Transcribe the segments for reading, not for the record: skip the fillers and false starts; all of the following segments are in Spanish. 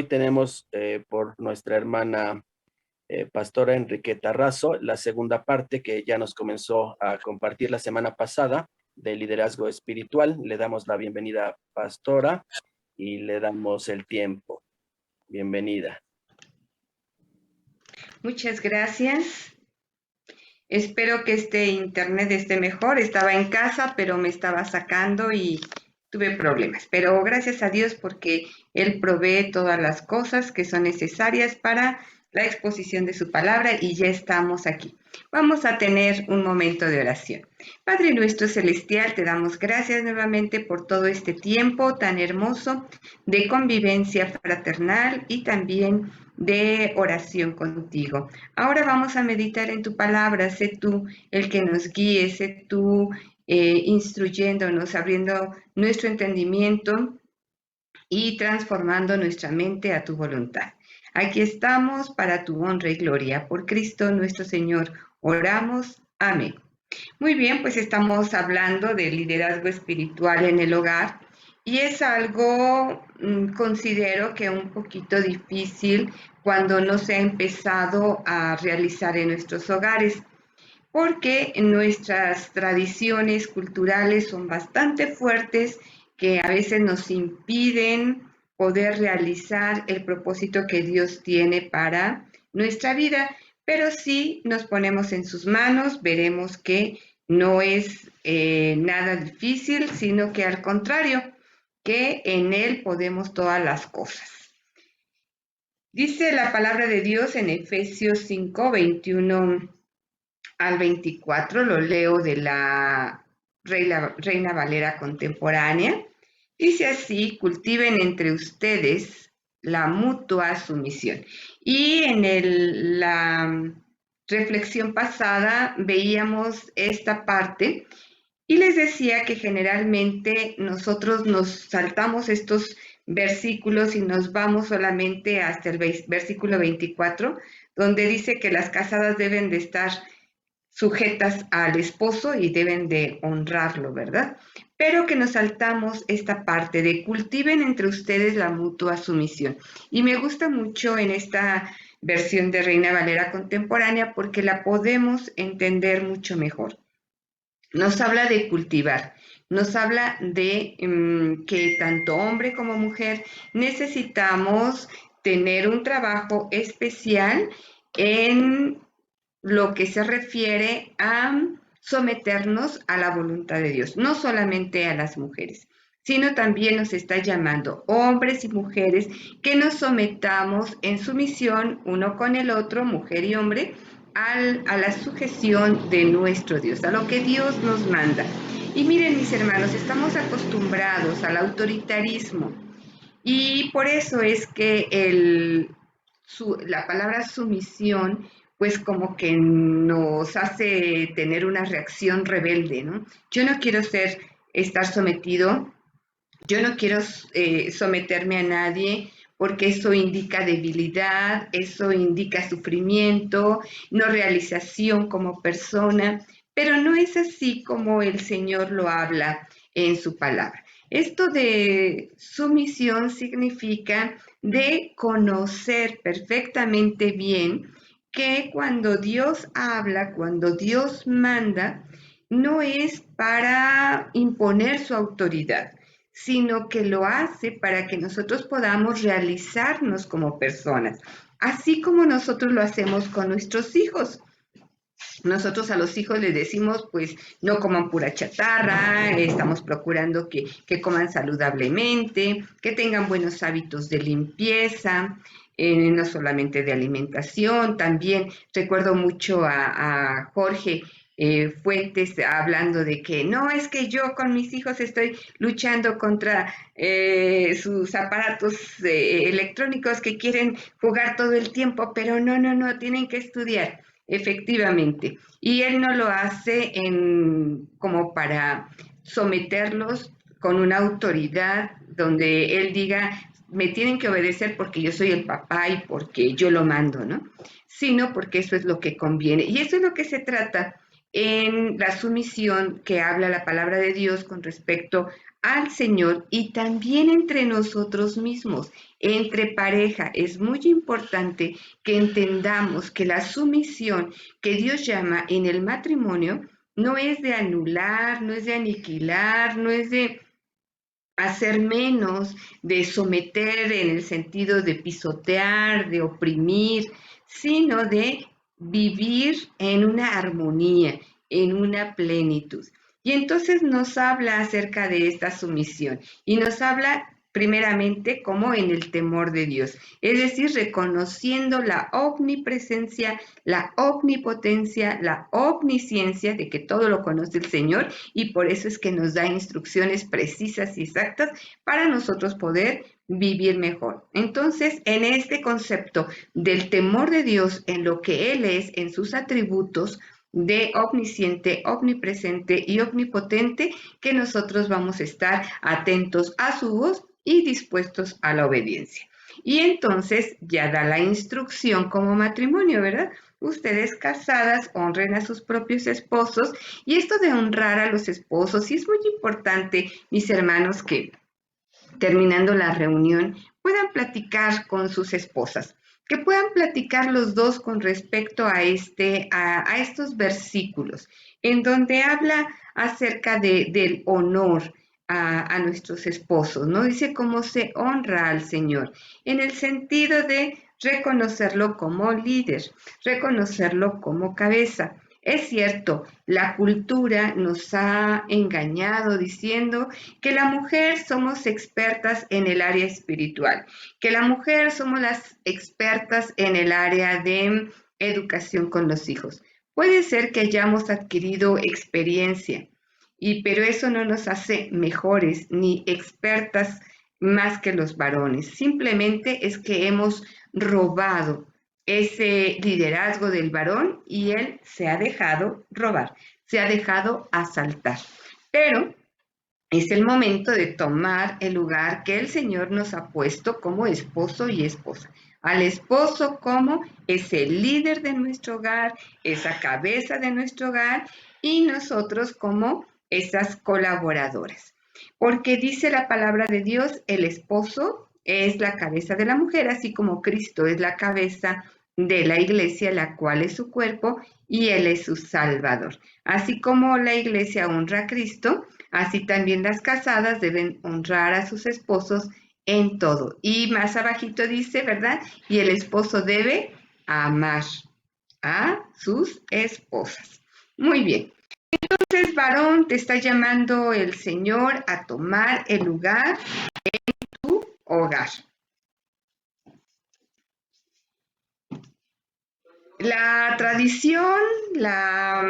Hoy tenemos por nuestra hermana pastora Enriqueta Razo la segunda parte que ya nos comenzó a compartir la semana pasada de liderazgo espiritual. Le damos la bienvenida, pastora, y le damos el tiempo. Bienvenida. Muchas gracias. Espero que este internet esté mejor. Estaba en casa, pero me estaba sacando y tuve problemas. Pero gracias a Dios porque Él provee todas las cosas que son necesarias para la exposición de su palabra y ya estamos aquí. Vamos a tener un momento de oración. Padre nuestro celestial, te damos gracias nuevamente por todo este tiempo tan hermoso de convivencia fraternal y también de oración contigo. Ahora vamos a meditar en tu palabra. Sé tú el que nos guíe, sé tú instruyéndonos, abriendo nuestro entendimiento y transformando nuestra mente a tu voluntad. Aquí estamos para tu honra y gloria. Por Cristo nuestro Señor, oramos. Amén. Muy bien, pues estamos hablando de liderazgo espiritual en el hogar y es algo, considero que un poquito difícil cuando no se ha empezado a realizar en nuestros hogares, porque nuestras tradiciones culturales son bastante fuertes que a veces nos impiden poder realizar el propósito que Dios tiene para nuestra vida, pero si nos ponemos en sus manos, veremos que no es nada difícil, sino que al contrario, que en Él podemos todas las cosas. Dice la palabra de Dios en Efesios 5, 21 al 24, lo leo de la Reina Valera contemporánea. Dice así: cultiven entre ustedes la mutua sumisión. Y en la reflexión pasada veíamos esta parte y les decía que generalmente nosotros nos saltamos estos versículos y nos vamos solamente hasta el versículo 24, donde dice que las casadas deben de estar sujetas al esposo y deben de honrarlo, ¿verdad? Pero que nos saltamos esta parte de cultiven entre ustedes la mutua sumisión. Y me gusta mucho en esta versión de Reina Valera contemporánea porque la podemos entender mucho mejor. Nos habla de cultivar, nos habla de que tanto hombre como mujer necesitamos tener un trabajo especial en lo que se refiere a someternos a la voluntad de Dios, no solamente a las mujeres, sino también nos está llamando hombres y mujeres que nos sometamos en sumisión uno con el otro, mujer y hombre, a la sujeción de nuestro Dios, a lo que Dios nos manda. Y miren, mis hermanos, estamos acostumbrados al autoritarismo y por eso es que la palabra sumisión pues como que nos hace tener una reacción rebelde, ¿no? Yo no quiero estar sometido, yo no quiero someterme a nadie porque eso indica debilidad, eso indica sufrimiento, no realización como persona, pero no es así como el Señor lo habla en su palabra. Esto de sumisión significa de conocer perfectamente bien que cuando Dios habla, cuando Dios manda, no es para imponer su autoridad, sino que lo hace para que nosotros podamos realizarnos como personas, así como nosotros lo hacemos con nuestros hijos. Nosotros a los hijos les decimos, pues, no coman pura chatarra, estamos procurando que coman saludablemente, que tengan buenos hábitos de limpieza, no solamente de alimentación. También recuerdo mucho a Jorge Fuentes hablando de que no, es que yo con mis hijos estoy luchando contra sus aparatos electrónicos que quieren jugar todo el tiempo, pero no, tienen que estudiar. Efectivamente, y él no lo hace como para someterlos con una autoridad donde él diga, me tienen que obedecer porque yo soy el papá y porque yo lo mando, ¿no? Sino porque eso es lo que conviene. Y eso es lo que se trata en la sumisión que habla la palabra de Dios con respecto al Señor y también entre nosotros mismos. entre pareja. Es muy importante que entendamos que la sumisión que Dios llama en el matrimonio no es de anular, no es de aniquilar, no es de hacer menos, de someter en el sentido de pisotear, de oprimir, sino de vivir en una armonía, en una plenitud. Y entonces nos habla acerca de esta sumisión y nos habla primeramente como en el temor de Dios, es decir, reconociendo la omnipresencia, la omnipotencia, la omnisciencia de que todo lo conoce el Señor, y por eso es que nos da instrucciones precisas y exactas para nosotros poder vivir mejor. Entonces, en este concepto del temor de Dios, en lo que Él es, en sus atributos de omnisciente, omnipresente y omnipotente, que nosotros vamos a estar atentos a su voz y dispuestos a la obediencia. Y entonces ya da la instrucción como matrimonio, ¿verdad? Ustedes casadas honren a sus propios esposos, y esto de honrar a los esposos, y es muy importante, mis hermanos, que terminando la reunión puedan platicar con sus esposas, que puedan platicar los dos con respecto a estos versículos, en donde habla acerca del honor a nuestros esposos, ¿no? Dice cómo se honra al Señor, en el sentido de reconocerlo como líder, reconocerlo como cabeza. Es cierto, la cultura nos ha engañado diciendo que la mujer somos expertas en el área espiritual, que la mujer somos las expertas en el área de educación con los hijos. Puede ser que hayamos adquirido experiencia, pero eso no nos hace mejores ni expertas más que los varones. Simplemente es que hemos robado ese liderazgo del varón y él se ha dejado robar, se ha dejado asaltar. Pero es el momento de tomar el lugar que el Señor nos ha puesto como esposo y esposa. Al esposo como ese líder de nuestro hogar, esa cabeza de nuestro hogar, y nosotros como esas colaboradoras. Porque dice la palabra de Dios, el esposo es la cabeza de la mujer, así como Cristo es la cabeza de la iglesia, la cual es su cuerpo, y Él es su Salvador. Así como la iglesia honra a Cristo, así también las casadas deben honrar a sus esposos en todo. Y más abajito dice, ¿verdad? Y el esposo debe amar a sus esposas. Muy bien. Entonces, varón, te está llamando el Señor a tomar el lugar en tu hogar. La tradición, la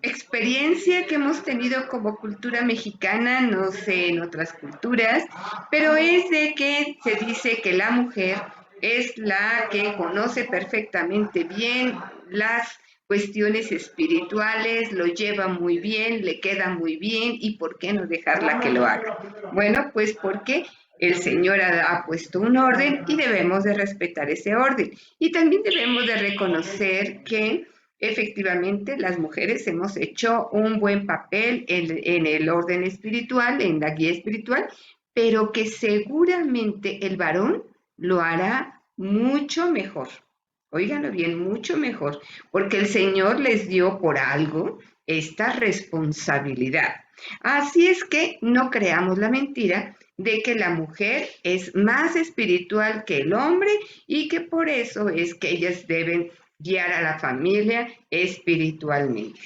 experiencia que hemos tenido como cultura mexicana, no sé en otras culturas, pero es de que se dice que la mujer es la que conoce perfectamente bien las cuestiones espirituales, lo lleva muy bien, le queda muy bien, y ¿por qué no dejarla que lo haga? Bueno, pues porque el Señor ha puesto un orden y debemos de respetar ese orden. Y también debemos de reconocer que efectivamente las mujeres hemos hecho un buen papel en el orden espiritual, en la guía espiritual, pero que seguramente el varón lo hará mucho mejor. Óiganlo bien, mucho mejor, porque el Señor les dio por algo esta responsabilidad. Así es que no creamos la mentira de que la mujer es más espiritual que el hombre y que por eso es que ellas deben guiar a la familia espiritualmente.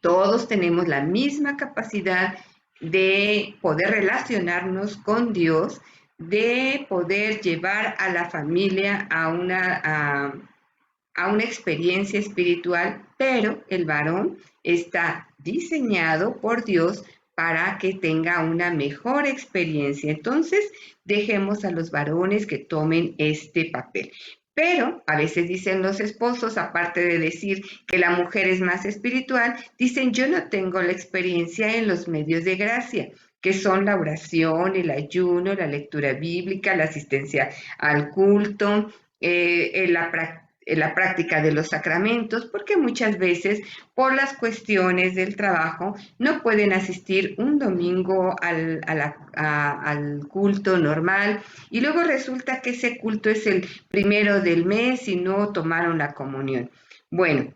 Todos tenemos la misma capacidad de poder relacionarnos con Dios, de poder llevar a la familia a una experiencia espiritual, pero el varón está diseñado por Dios para que tenga una mejor experiencia. Entonces, dejemos a los varones que tomen este papel. Pero a veces dicen los esposos, aparte de decir que la mujer es más espiritual, dicen yo no tengo la experiencia en los medios de gracia, que son la oración, el ayuno, la lectura bíblica, la asistencia al culto, la práctica de los sacramentos, porque muchas veces por las cuestiones del trabajo no pueden asistir un domingo al culto normal y luego resulta que ese culto es el primero del mes y no tomaron la comunión. Bueno,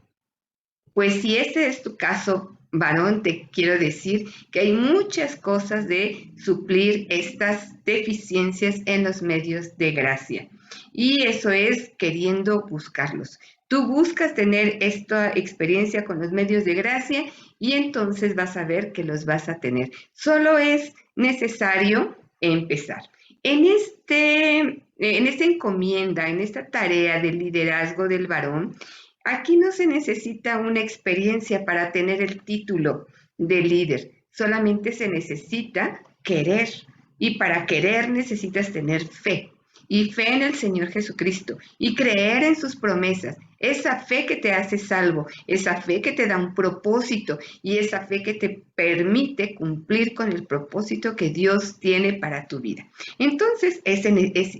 pues si este es tu caso, varón, te quiero decir que hay muchas cosas de suplir estas deficiencias en los medios de gracia. Y eso es queriendo buscarlos. Tú buscas tener esta experiencia con los medios de gracia y entonces vas a ver que los vas a tener. Solo es necesario empezar. En esta encomienda, en esta tarea del liderazgo del varón, aquí no se necesita una experiencia para tener el título de líder, solamente se necesita querer. Y para querer necesitas tener fe. Y fe en el Señor Jesucristo. Y creer en sus promesas. Esa fe que te hace salvo. Esa fe que te da un propósito. Y esa fe que te permite cumplir con el propósito que Dios tiene para tu vida. Entonces, es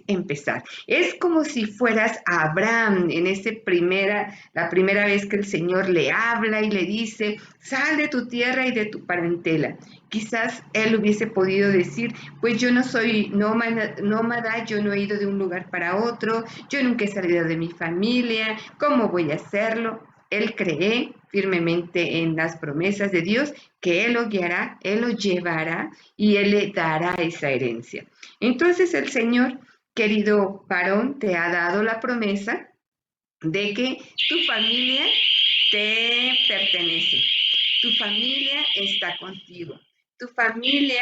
empezar. Es como si fueras a Abraham en la primera vez que el Señor le habla y le dice, sal de tu tierra y de tu parentela. Quizás él hubiese podido decir, pues yo no soy nómada, yo no he ido de un lugar para otro, yo nunca he salido de mi familia, ¿cómo voy a hacerlo? Él cree firmemente en las promesas de Dios, que Él lo guiará, Él lo llevará y Él le dará esa herencia. Entonces el Señor, querido varón, te ha dado la promesa de que tu familia te pertenece. Tu familia está contigo. Tu familia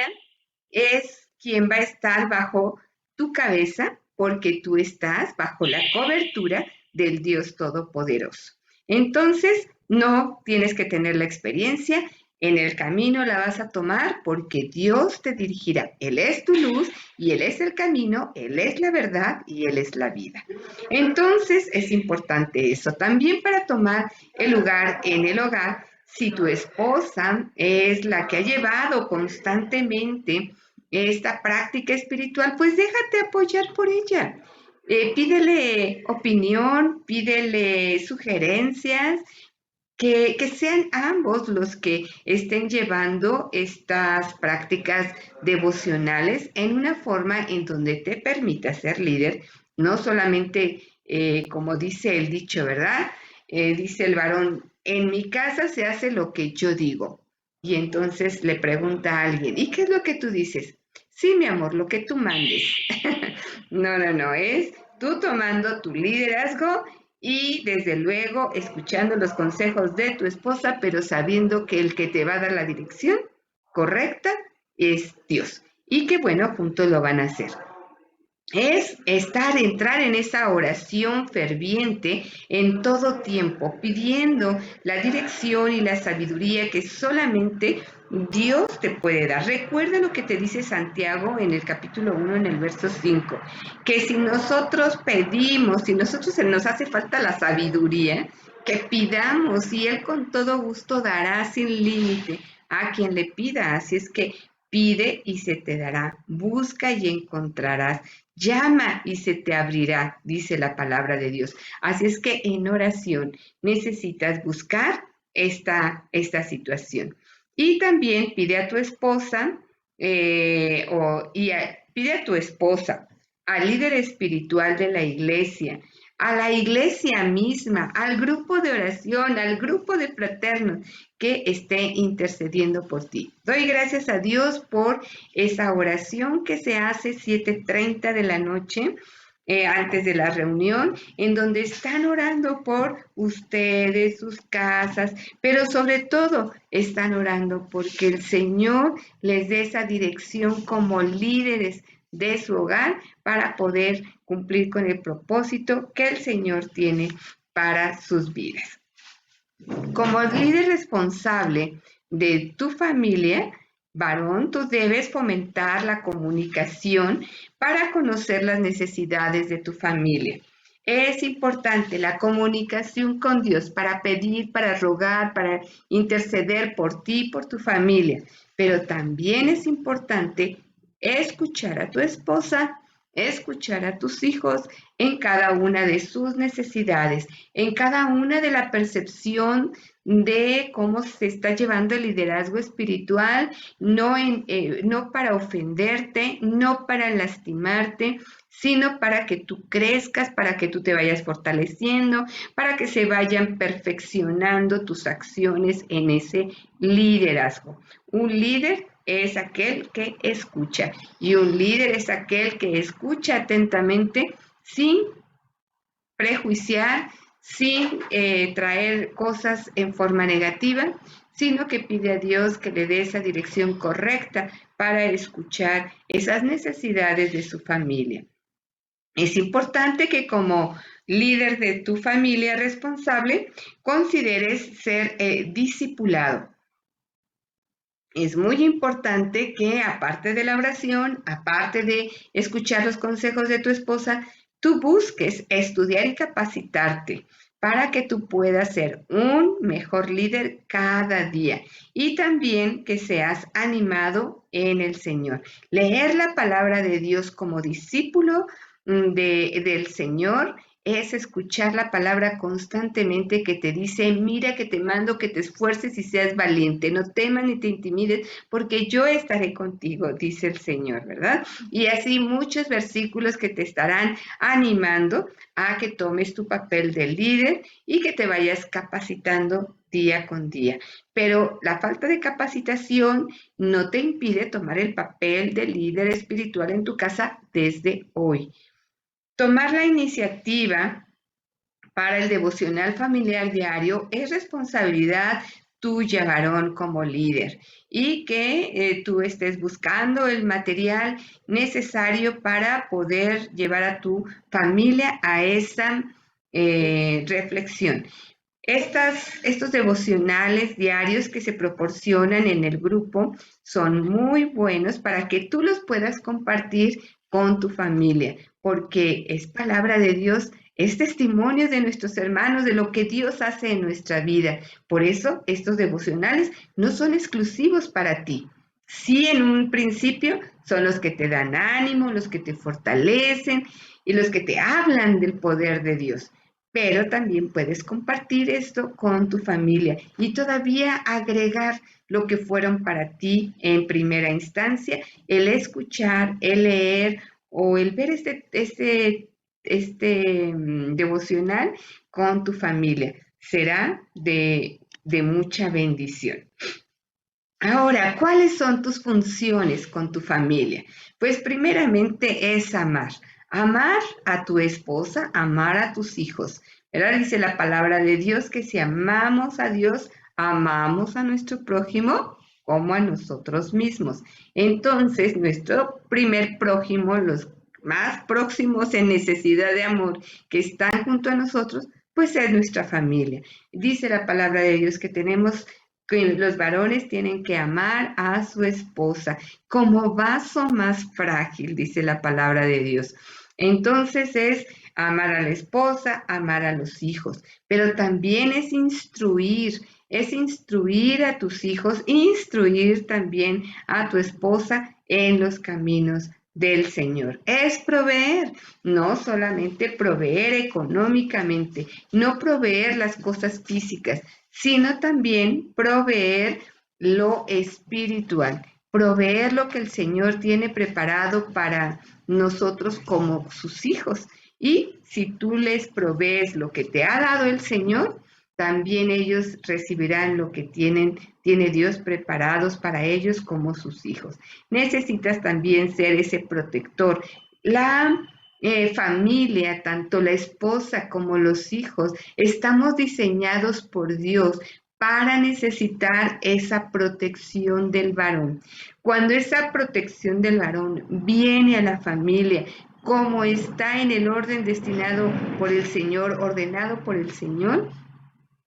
es quien va a estar bajo tu cabeza porque tú estás bajo la cobertura del Dios Todopoderoso. Entonces, no tienes que tener la experiencia, en el camino la vas a tomar porque Dios te dirigirá. Él es tu luz y Él es el camino, Él es la verdad y Él es la vida. Entonces, es importante eso. También para tomar el lugar en el hogar, si tu esposa es la que ha llevado constantemente esta práctica espiritual, pues déjate apoyar por ella. Pídele opinión, pídele sugerencias, que sean ambos los que estén llevando estas prácticas devocionales en una forma en donde te permita ser líder, no solamente como dice el dicho, ¿verdad? Dice el varón, en mi casa se hace lo que yo digo. Y entonces le pregunta a alguien, ¿y qué es lo que tú dices? Sí, mi amor, lo que tú mandes. No, es tú tomando tu liderazgo y desde luego escuchando los consejos de tu esposa, pero sabiendo que el que te va a dar la dirección correcta es Dios. Y que bueno, juntos lo van a hacer. Es entrar en esa oración ferviente en todo tiempo, pidiendo la dirección y la sabiduría que solamente Dios te puede dar. Recuerda lo que te dice Santiago en el capítulo 1, en el verso 5, que si nosotros pedimos, si nosotros se nos hace falta la sabiduría, que pidamos y Él con todo gusto dará sin límite a quien le pida. Así es que pide y se te dará, busca y encontrarás. Llama y se te abrirá, dice la palabra de Dios. Así es que en oración necesitas buscar esta situación. Y también pide a tu esposa, pide a tu esposa, al líder espiritual de la iglesia, a la iglesia misma, al grupo de oración, al grupo de fraternos que esté intercediendo por ti. Doy gracias a Dios por esa oración que se hace 7:30 de la noche, antes de la reunión, en donde están orando por ustedes, sus casas, pero sobre todo están orando porque el Señor les dé esa dirección como líderes de su hogar para poder cumplir con el propósito que el Señor tiene para sus vidas. Como líder responsable de tu familia, varón, tú debes fomentar la comunicación para conocer las necesidades de tu familia. Es importante la comunicación con Dios para pedir, para rogar, para interceder por ti, por tu familia. Pero también es importante escuchar a tu esposa, escuchar a tus hijos en cada una de sus necesidades, en cada una de la percepción de cómo se está llevando el liderazgo espiritual, no para ofenderte, no para lastimarte, sino para que tú crezcas, para que tú te vayas fortaleciendo, para que se vayan perfeccionando tus acciones en ese liderazgo. Un líder es aquel que escucha y un líder es aquel que escucha atentamente sin prejuiciar, sin traer cosas en forma negativa, sino que pide a Dios que le dé esa dirección correcta para escuchar esas necesidades de su familia. Es importante que como líder de tu familia responsable consideres ser discipulado. Es muy importante que aparte de la oración, aparte de escuchar los consejos de tu esposa, tú busques estudiar y capacitarte para que tú puedas ser un mejor líder cada día y también que seas animado en el Señor. Leer la palabra de Dios como discípulo del Señor es escuchar la palabra constantemente que te dice, mira que te mando que te esfuerces y seas valiente, no temas ni te intimides, porque yo estaré contigo, dice el Señor, ¿verdad? Y así muchos versículos que te estarán animando a que tomes tu papel de líder y que te vayas capacitando día con día. Pero la falta de capacitación no te impide tomar el papel de líder espiritual en tu casa desde hoy. Tomar la iniciativa para el devocional familiar diario es responsabilidad tuya, varón, como líder, y que tú estés buscando el material necesario para poder llevar a tu familia a esa reflexión. Estos devocionales diarios que se proporcionan en el grupo son muy buenos para que tú los puedas compartir con tu familia, porque es palabra de Dios, es testimonio de nuestros hermanos, de lo que Dios hace en nuestra vida. Por eso estos devocionales no son exclusivos para ti. Sí, en un principio son los que te dan ánimo, los que te fortalecen y los que te hablan del poder de Dios. Pero también puedes compartir esto con tu familia y todavía agregar lo que fueron para ti en primera instancia, el escuchar, el leer o el ver este devocional con tu familia. Será de mucha bendición. Ahora, ¿cuáles son tus funciones con tu familia? Pues primeramente es amar. Amar a tu esposa, amar a tus hijos. ¿Verdad? Dice la palabra de Dios que si amamos a Dios, amamos a nuestro prójimo como a nosotros mismos. Entonces, nuestro primer prójimo, los más próximos en necesidad de amor que están junto a nosotros, pues es nuestra familia. Dice la palabra de Dios que los varones tienen que amar a su esposa como vaso más frágil, dice la palabra de Dios. Entonces es amar a la esposa, amar a los hijos, pero también es instruir a tus hijos, instruir también a tu esposa en los caminos del Señor. Es proveer, no solamente proveer económicamente, no proveer las cosas físicas, sino también proveer lo espiritual, proveer lo que el Señor tiene preparado para nosotros como sus hijos. Y si tú les provees lo que te ha dado el Señor, también ellos recibirán lo que tiene Dios preparados para ellos como sus hijos. Necesitas también ser ese protector. La familia, tanto la esposa como los hijos, estamos diseñados por Dios para necesitar esa protección del varón. Cuando esa protección del varón viene a la familia, como está en el orden destinado por el Señor, ordenado por el Señor,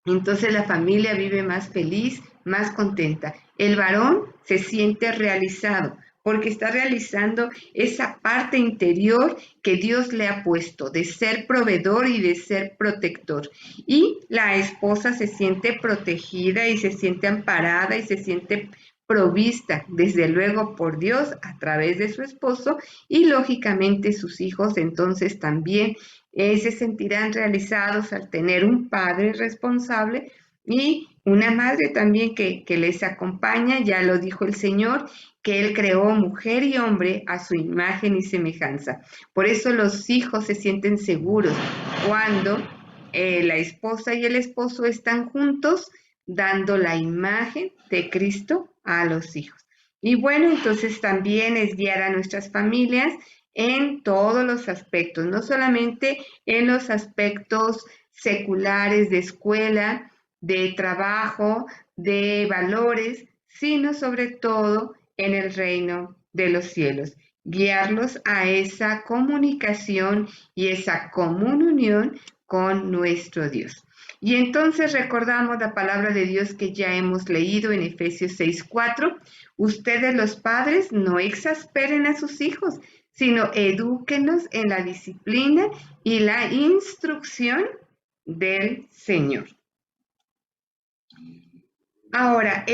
entonces la familia vive más feliz, más contenta. El varón se siente realizado porque está realizando esa parte interior que Dios le ha puesto de ser proveedor y de ser protector. Y la esposa se siente protegida y se siente amparada y se siente provista, desde luego, por Dios a través de su esposo, y lógicamente sus hijos entonces también se sentirán realizados al tener un padre responsable y una madre también que les acompaña. Ya lo dijo el Señor, que Él creó mujer y hombre a su imagen y semejanza. Por eso los hijos se sienten seguros cuando la esposa y el esposo están juntos dando la imagen de Cristo a los hijos. Y bueno, entonces también es guiar a nuestras familias en todos los aspectos, no solamente en los aspectos seculares de escuela, de trabajo, de valores, sino sobre todo en el reino de los cielos. Guiarlos a esa comunicación y esa comunión con nuestro Dios. Y entonces recordamos la palabra de Dios que ya hemos leído en Efesios 6:4. Ustedes los padres no exasperen a sus hijos, sino edúquenlos en la disciplina y la instrucción del Señor. Ahora,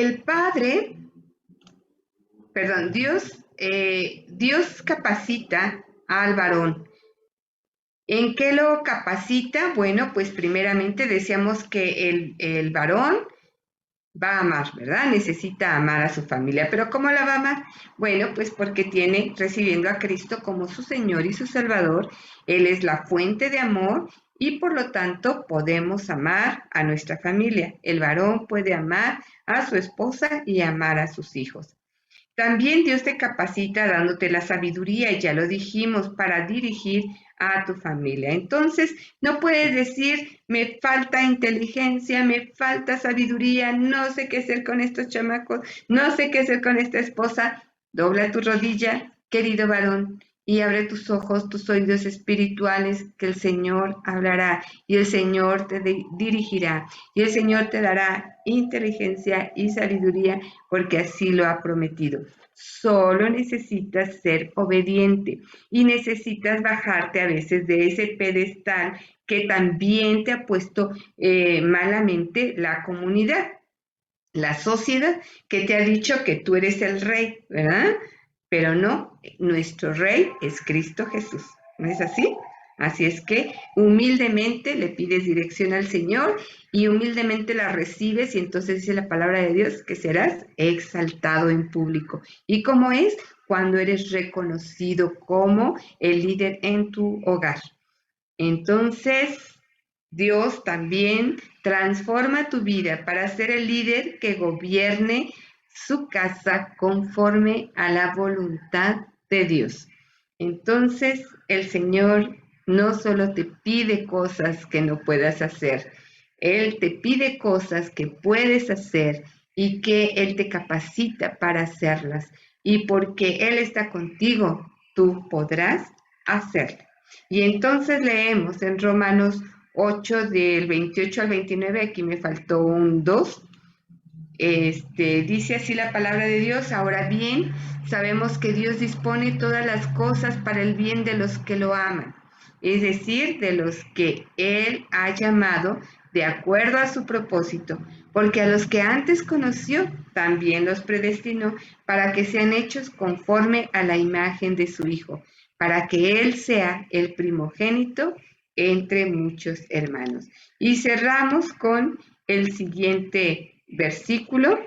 Dios capacita al varón. ¿En qué lo capacita? Bueno, pues primeramente decíamos que el varón va a amar, ¿verdad? Necesita amar a su familia. ¿Pero cómo la va a amar? Bueno, pues porque tiene recibiendo a Cristo como su Señor y su Salvador. Él es la fuente de amor y por lo tanto podemos amar a nuestra familia. El varón puede amar a su esposa y amar a sus hijos. También Dios te capacita dándote la sabiduría, y ya lo dijimos, para dirigir a tu familia. Entonces, no puedes decir, me falta inteligencia, me falta sabiduría, no sé qué hacer con estos chamacos, no sé qué hacer con esta esposa. Dobla tu rodilla, querido varón, y abre tus ojos, tus oídos espirituales, que el Señor hablará y el Señor te dirigirá y el Señor te dará inteligencia y sabiduría porque así lo ha prometido. Solo necesitas ser obediente y necesitas bajarte a veces de ese pedestal que también te ha puesto malamente la comunidad, la sociedad, que te ha dicho que tú eres el rey, ¿verdad? Pero no, nuestro rey es Cristo Jesús, ¿no es así? Así es que humildemente le pides dirección al Señor y humildemente la recibes, y entonces dice la palabra de Dios que serás exaltado en público. ¿Y cómo es? Cuando eres reconocido como el líder en tu hogar. Entonces, Dios también transforma tu vida para ser el líder que gobierne su casa conforme a la voluntad de Dios. Entonces, el Señor no solo te pide cosas que no puedas hacer, Él te pide cosas que puedes hacer y que Él te capacita para hacerlas. Y porque Él está contigo, tú podrás hacerlo. Y entonces leemos en Romanos 8, del 28 al 29, aquí me faltó un 2. Dice así la palabra de Dios: ahora bien, sabemos que Dios dispone todas las cosas para el bien de los que lo aman, es decir, de los que Él ha llamado de acuerdo a su propósito, porque a los que antes conoció, también los predestinó para que sean hechos conforme a la imagen de su Hijo, para que Él sea el primogénito entre muchos hermanos. Y cerramos con el siguiente versículo.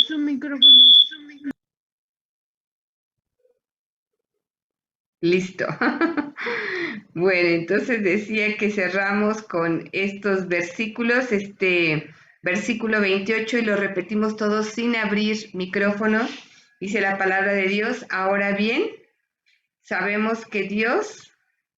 Su micrófono. Listo. Bueno, entonces decía que cerramos con estos versículos, versículo 28, y lo repetimos todos sin abrir micrófono. Dice la palabra de Dios: ahora bien, sabemos que Dios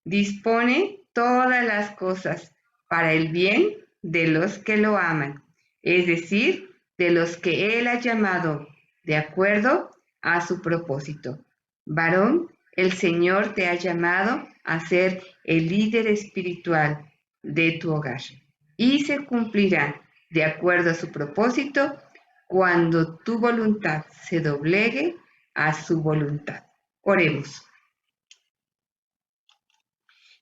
dispone todas las cosas para el bien de los que lo aman, es decir, de los que Él ha llamado de acuerdo a su propósito. Varón, el Señor te ha llamado a ser el líder espiritual de tu hogar. Y se cumplirá de acuerdo a su propósito cuando tu voluntad se doblegue a su voluntad. Oremos.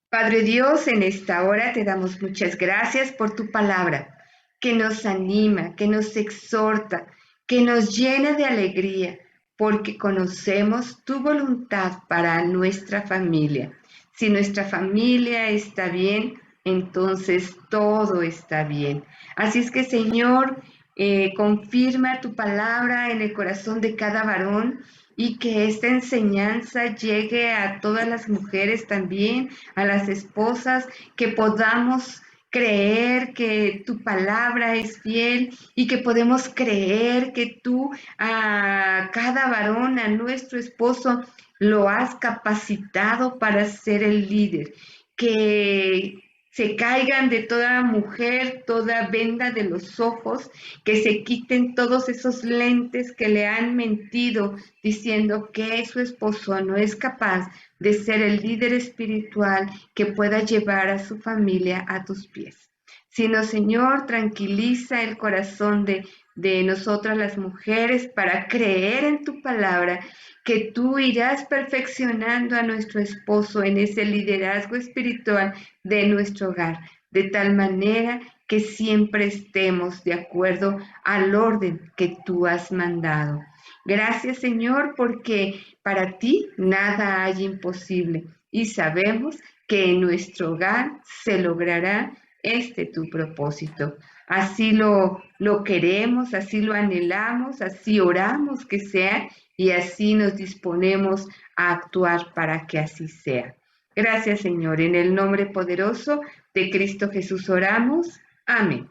Padre Dios, en esta hora te damos muchas gracias por tu palabra, que nos anima, que nos exhorta, que nos llena de alegría, porque conocemos tu voluntad para nuestra familia. Si nuestra familia está bien, entonces todo está bien. Así es que, Señor, confirma tu palabra en el corazón de cada varón y que esta enseñanza llegue a todas las mujeres también, a las esposas, que podamos creer que tu palabra es fiel y que podemos creer que tú a cada varón, a nuestro esposo, lo has capacitado para ser el líder, que se caigan de toda mujer, toda venda de los ojos, que se quiten todos esos lentes que le han mentido diciendo que su esposo no es capaz de ser el líder espiritual que pueda llevar a su familia a tus pies. Sino, Señor, tranquiliza el corazón de nosotras las mujeres para creer en tu palabra, que tú irás perfeccionando a nuestro esposo en ese liderazgo espiritual de nuestro hogar, de tal manera que siempre estemos de acuerdo al orden que tú has mandado. Gracias, Señor, porque para ti nada hay imposible y sabemos que en nuestro hogar se logrará tu propósito. Así lo queremos, así lo anhelamos, así oramos que sea y así nos disponemos a actuar para que así sea. Gracias, Señor. En el nombre poderoso de Cristo Jesús oramos. Amén.